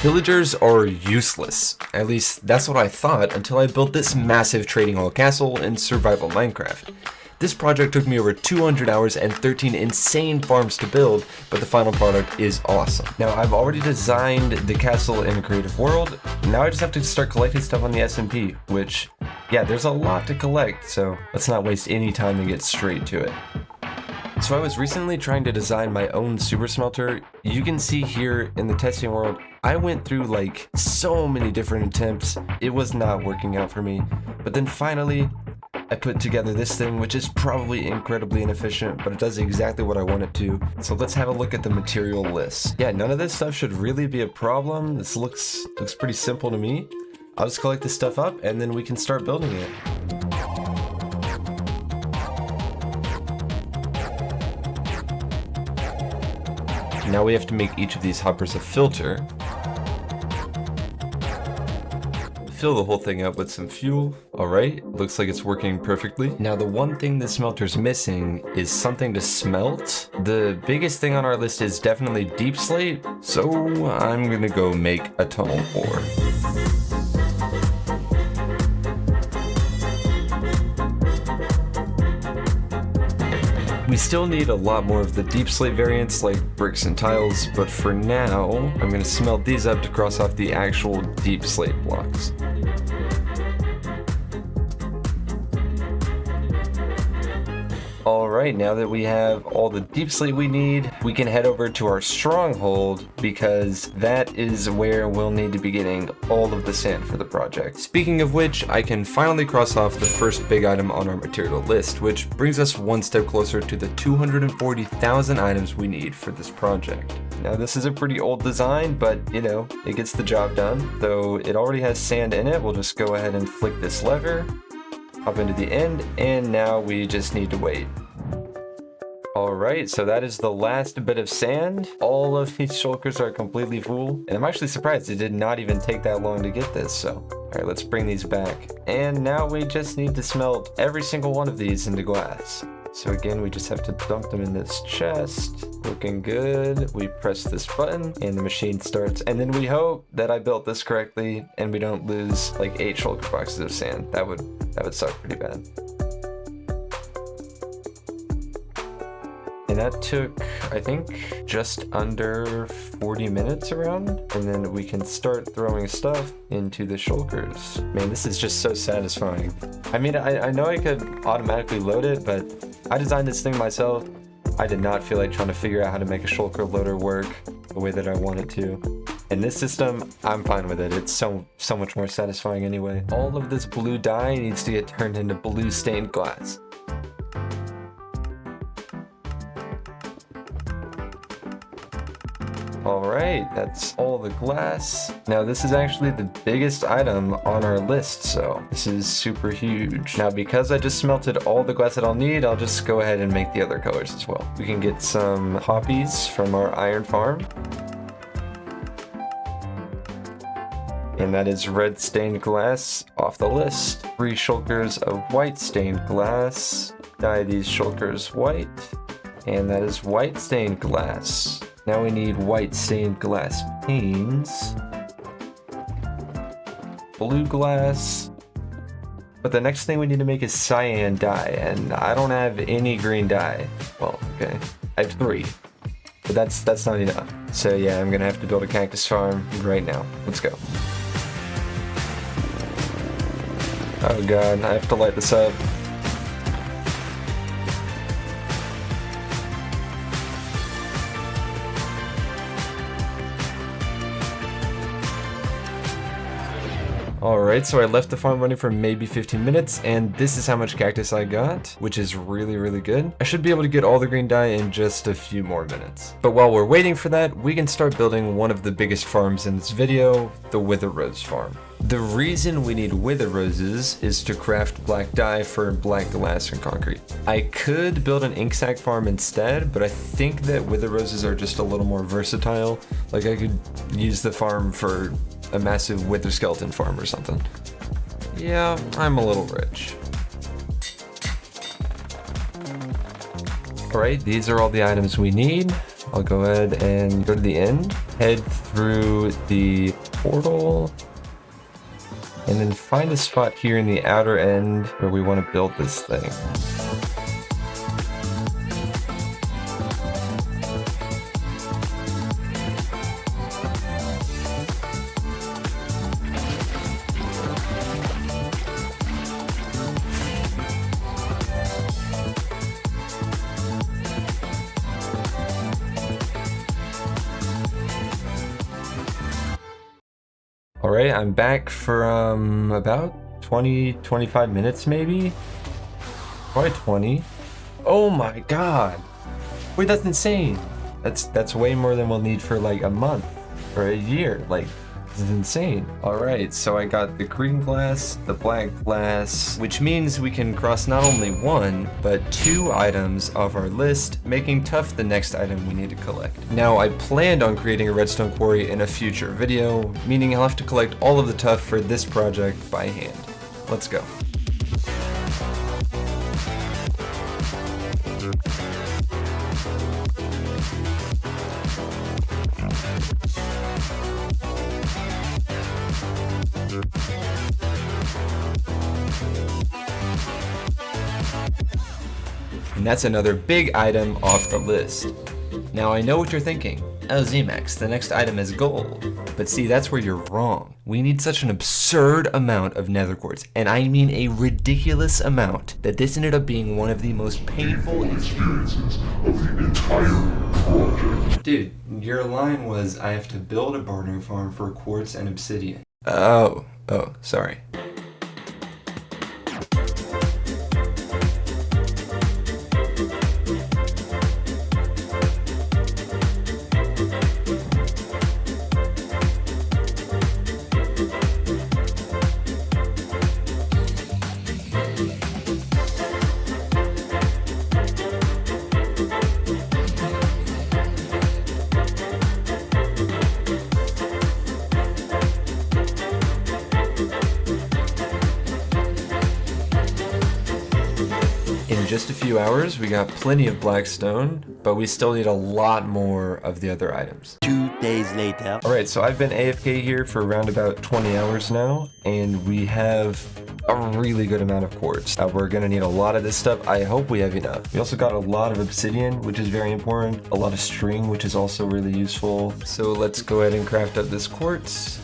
Villagers are useless. At least that's what I thought until I built this massive trading hall castle in survival Minecraft. This project took me over 200 hours and 13 insane farms to build, but the final product is awesome. Now, I've already designed the castle in Creative World. Now I just have to start collecting stuff on the SMP, which, yeah, there's a lot to collect, so let's not waste any time and get straight to it. So I was recently trying to design my own super smelter. You can see here in the testing world, I went through like so many different attempts. It was not working out for me, but then finally, I put together this thing, which is probably incredibly inefficient, but it does exactly what I want it to. So let's have a look at the material list. Yeah, none of this stuff should really be a problem. This looks pretty simple to me. I'll just collect this stuff up and then we can start building it. Now we have to make each of these hoppers a filter. Fill the whole thing up with some fuel. All right, looks like it's working perfectly. Now the one thing the smelter's missing is something to smelt. The biggest thing on our list is definitely deep slate, so I'm gonna go make a tunnel ore. We still need a lot more of the deep slate variants like bricks and tiles, but for now, I'm gonna smelt these up to cross off the actual deep slate blocks. Alright, now that we have all the deep slate we need, we can head over to our stronghold because that is where we'll need to be getting all of the sand for the project. Speaking of which, I can finally cross off the first big item on our material list, which brings us one step closer to the 240,000 items we need for this project. Now this is a pretty old design, but you know, it gets the job done. Though it already has sand in it, we'll just go ahead and flick this lever, hop into the end, and now we just need to wait. Alright, so that is the last bit of sand. All of these shulkers are completely full, and I'm actually surprised it did not even take that long to get this, so. Alright, let's bring these back. And now we just need to smelt every single one of these into glass. So again, we just have to dump them in this chest. Looking good. We press this button and the machine starts. And then we hope that I built this correctly and we don't lose like 8 shulker boxes of sand. That would suck pretty bad. And that took, I think, just under 40 minutes around. And then we can start throwing stuff into the shulkers. Man, this is just so satisfying. I mean, I know I could automatically load it, but I designed this thing myself. I did not feel like trying to figure out how to make a shulker loader work the way that I wanted to. In this system, I'm fine with it. It's so much more satisfying anyway. All of this blue dye needs to get turned into blue stained glass. Alright, that's all the glass. Now this is actually the biggest item on our list, so this is super huge. Now because I just smelted all the glass that I'll need, I'll just go ahead and make the other colors as well. We can get some poppies from our iron farm. And that is red stained glass off the list. 3 shulkers of white stained glass. Dye these shulkers white. And that is white stained glass. Now we need white stained glass panes, blue glass, but the next thing we need to make is cyan dye, and I don't have any green dye. Well, okay, I have 3, but that's not enough. So yeah, I'm gonna have to build a cactus farm right now. Let's go. Oh god, I have to light this up. Alright, so I left the farm running for maybe 15 minutes, and this is how much cactus I got, which is really, really good. I should be able to get all the green dye in just a few more minutes. But while we're waiting for that, we can start building one of the biggest farms in this video, the Wither Rose farm. The reason we need wither roses is to craft black dye for black glass and concrete. I could build an ink sac farm instead, but I think that wither roses are just a little more versatile. Like I could use the farm for a massive wither skeleton farm or something. Yeah, I'm a little rich. Alright, these are all the items we need. I'll go ahead and go to the end head through the portal and then find a spot here in the outer end where we want to build this thing. Alright, I'm back from about 20-25 minutes maybe? Probably 20. Oh my god! Wait, that's insane! That's way more than we'll need for like a month or a year. Like, this is insane. Alright, so I got the green glass, the black glass, which means we can cross not only one, but 2 items off our list, making tough the next item we need to collect. Now, I planned on creating a redstone quarry in a future video, meaning I'll have to collect all of the tuff for this project by hand. Let's go. And that's another big item off the list. Now I know what you're thinking. Oh, ZMax, the next item is gold. But see, that's where you're wrong. We need such an absurd amount of nether quartz, and I mean a ridiculous amount, that this ended up being one of the most painful experiences of the entire project. Dude, your line was, I have to build a barter farm for quartz and obsidian. Oh, sorry. In just a few hours, we got plenty of black stone, but we still need a lot more of the other items. 2 days later. Alright, so I've been AFK here for around about 20 hours now, and we have a really good amount of quartz. We're gonna need a lot of this stuff. I hope we have enough. We also got a lot of obsidian, which is very important, a lot of string, which is also really useful. So let's go ahead and craft up this quartz.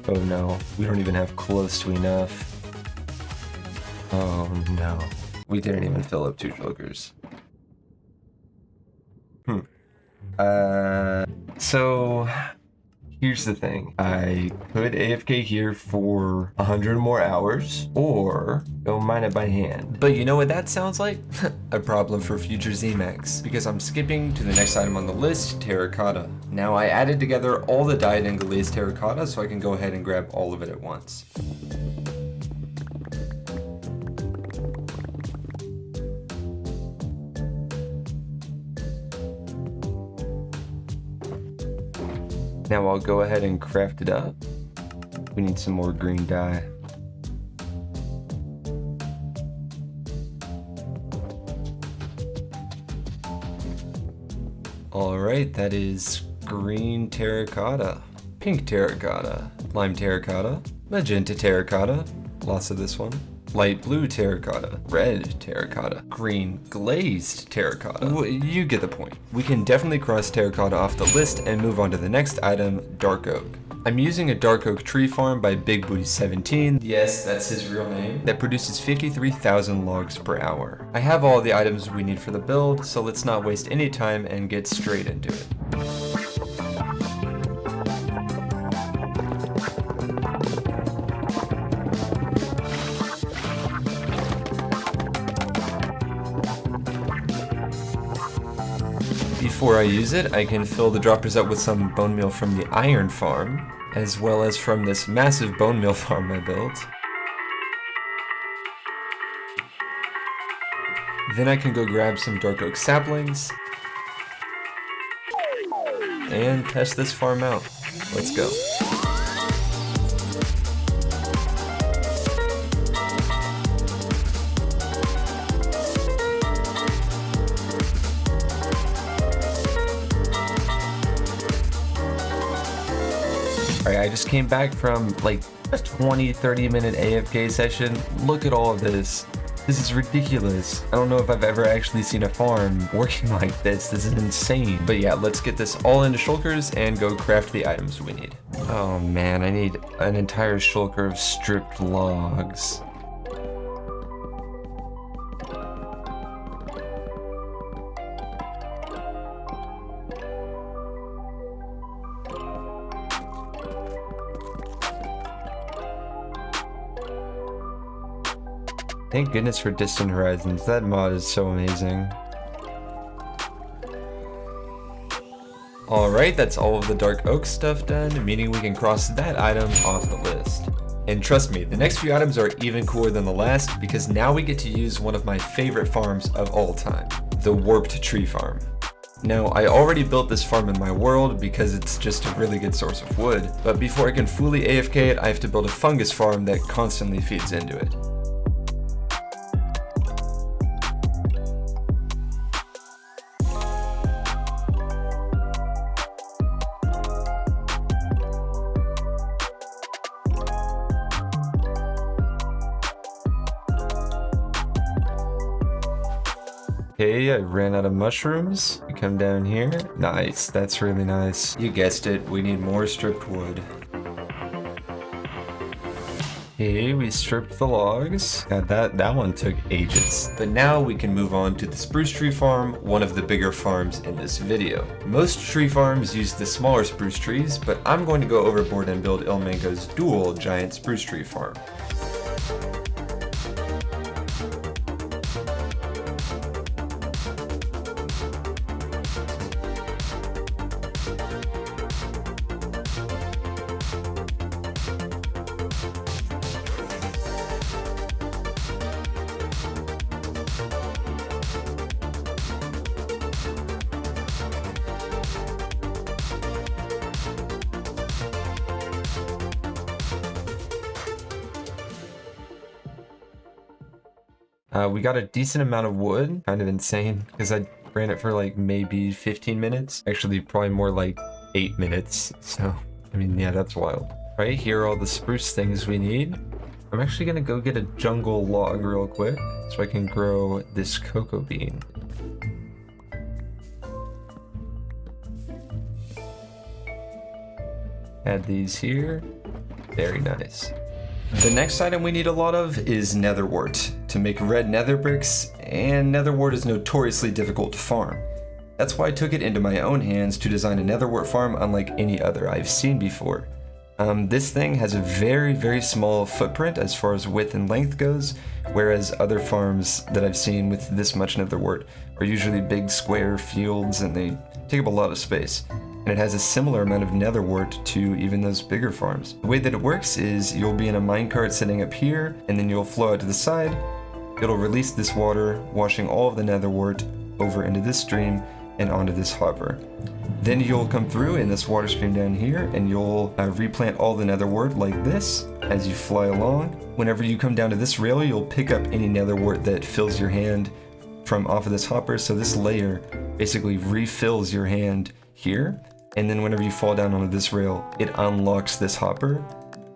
Oh no, we don't even have close to enough. Oh no. We didn't even fill up 2 jokers. So here's the thing. I could AFK here for 100 more hours, or go mine it by hand. But you know what that sounds like? A problem for future ZMax, because I'm skipping to the next item on the list, Terracotta. Now I added together all the dyed and glazed terracotta, so I can go ahead and grab all of it at once. Now I'll go ahead and craft it up. We need some more green dye. Alright, that is green terracotta, pink terracotta, lime terracotta, magenta terracotta, lots of this one, light blue terracotta, red terracotta, green glazed terracotta. You get the point. We can definitely cross terracotta off the list and move on to the next item, dark oak. I'm using a dark oak tree farm by Big Booty 17. Yes, that's his real name. That produces 53,000 logs per hour. I have all the items we need for the build, so let's not waste any time and get straight into it. Before I use it, I can fill the droppers up with some bone meal from the iron farm, as well as from this massive bone meal farm I built. Then I can go grab some dark oak saplings and test this farm out. Let's go. Alright, I just came back from like a 20-30 minute AFK session. Look at all of this. This is ridiculous. I don't know if I've ever actually seen a farm working like this. This is insane. But yeah, let's get this all into shulkers and go craft the items we need. Oh man, I need an entire shulker of stripped logs. Thank goodness for Distant Horizons. That mod is so amazing. Alright, that's all of the Dark Oak stuff done, meaning we can cross that item off the list. And trust me, the next few items are even cooler than the last because now we get to use one of my favorite farms of all time, the Warped Tree Farm. Now, I already built this farm in my world because it's just a really good source of wood, but before I can fully AFK it, I have to build a fungus farm that constantly feeds into it. Okay, I ran out of mushrooms. We come down here. Nice, that's really nice. You guessed it, we need more stripped wood. Okay, we stripped the logs. God, that one took ages. But now we can move on to the spruce tree farm, one of the bigger farms in this video. Most tree farms use the smaller spruce trees, but I'm going to go overboard and build Ilmango's dual giant spruce tree farm. We got a decent amount of wood, kind of insane, because I ran it for like maybe 15 minutes. Actually, probably more like 8 minutes. So, I mean, yeah, that's wild. Right, here are all the spruce things we need. I'm actually gonna go get a jungle log real quick so I can grow this cocoa bean. Add these here. Very nice. The next item we need a lot of is nether wart to make red nether bricks, and nether wart is notoriously difficult to farm. That's why I took it into my own hands to design a nether wart farm unlike any other I've seen before. This thing has a very small footprint as far as width and length goes, whereas other farms that I've seen with this much nether wart are usually big square fields and they take up a lot of space. And it has a similar amount of nether wart to even those bigger farms. The way that it works is you'll be in a minecart sitting up here, and then you'll flow out to the side. It'll release this water, washing all of the nether wart over into this stream and onto this hopper. Then you'll come through in this water stream down here, and you'll replant all the nether wart like this as you fly along. Whenever you come down to this rail, you'll pick up any nether wart that fills your hand from off of this hopper. So this layer basically refills your hand here. And then whenever you fall down onto this rail, it unlocks this hopper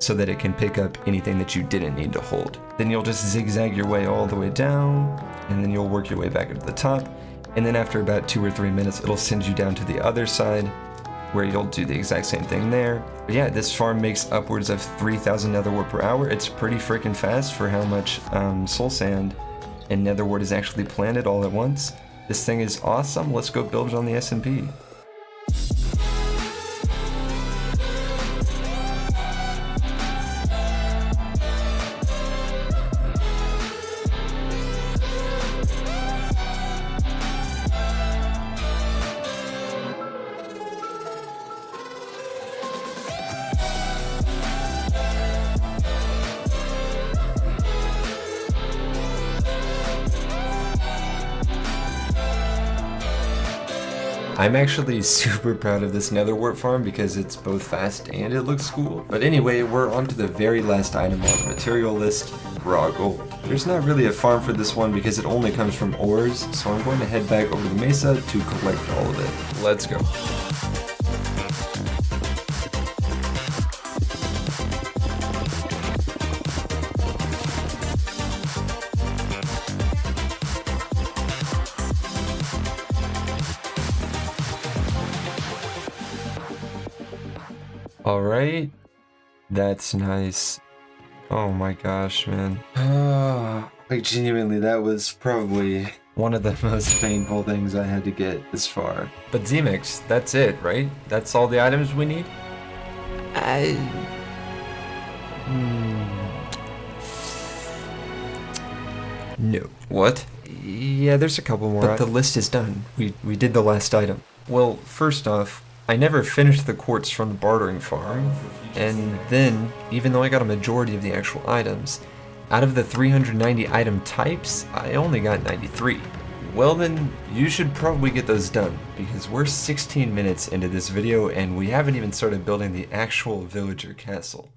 so that it can pick up anything that you didn't need to hold. Then you'll just zigzag your way all the way down, and then you'll work your way back up to the top. And then after about 2 or 3 minutes, it'll send you down to the other side where you'll do the exact same thing there. But yeah, this farm makes upwards of 3,000 nether wart per hour. It's pretty freaking fast for how much soul sand and nether wart is actually planted all at once. This thing is awesome. Let's go build it on the SMP. I'm actually super proud of this nether wart farm because it's both fast and it looks cool. But anyway, we're on to the very last item on the material list, raw gold. There's not really a farm for this one because it only comes from ores, so I'm going to head back over to the mesa to collect all of it. Let's go. Alright, that's nice. Oh my gosh, man. Like genuinely, that was probably one of the most painful things I had to get this far. But Z-Mix, that's it, right? That's all the items we need? No. What? Yeah, there's a couple more. But the list is done. We did the last item. Well, first off, I never finished the quartz from the bartering farm, and then, even though I got a majority of the actual items, out of the 390 item types, I only got 93. Well then, you should probably get those done, because we're 16 minutes into this video and we haven't even started building the actual villager castle.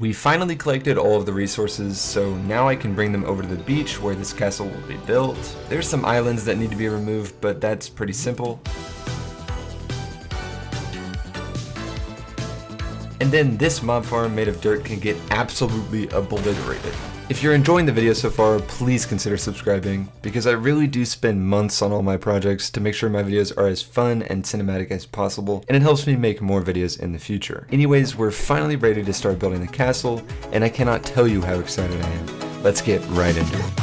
We finally collected all of the resources, so now I can bring them over to the beach where this castle will be built. There's some islands that need to be removed, but that's pretty simple. And then this mob farm made of dirt can get absolutely obliterated. If you're enjoying the video so far, please consider subscribing, because I really do spend months on all my projects to make sure my videos are as fun and cinematic as possible, and it helps me make more videos in the future. Anyways, we're finally ready to start building the castle, and I cannot tell you how excited I am. Let's get right into it.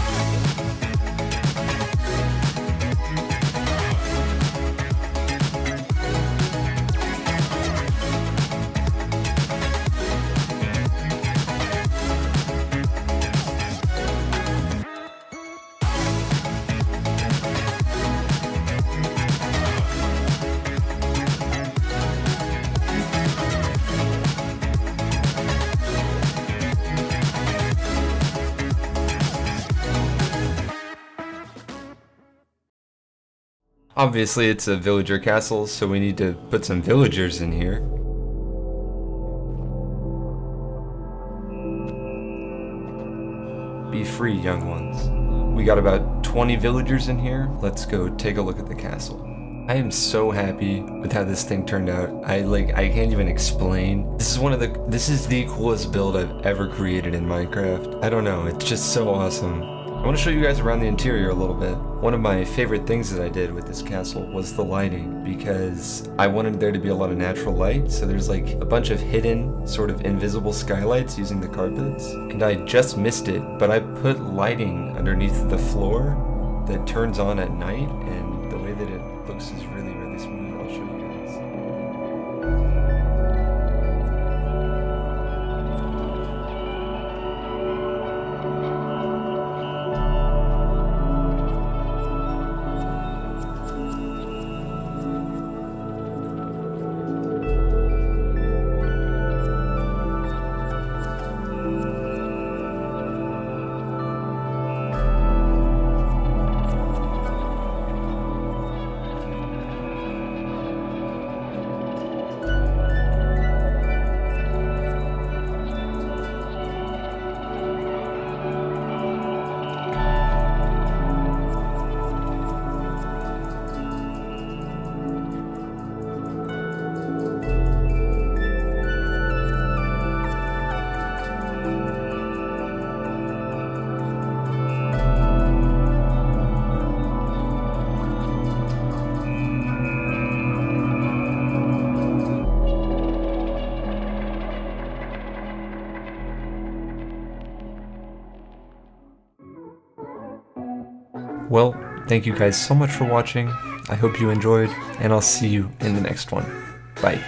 Obviously it's a villager castle, so we need to put some villagers in here. Be free, young ones. We got about 20 villagers in here. Let's go take a look at the castle. I am so happy with how this thing turned out. I can't even explain. This is the coolest build I've ever created in Minecraft. I don't know, it's just so awesome. I want to show you guys around the interior a little bit. One of my favorite things that I did with this castle was the lighting, because I wanted there to be a lot of natural light, so there's like a bunch of hidden, sort of invisible skylights using the carpets. And I just missed it, but I put lighting underneath the floor that turns on at night, and the way that it looks is really, really smooth. I'll show you guys. Well, thank you guys so much for watching. I hope you enjoyed, and I'll see you in the next one. Bye.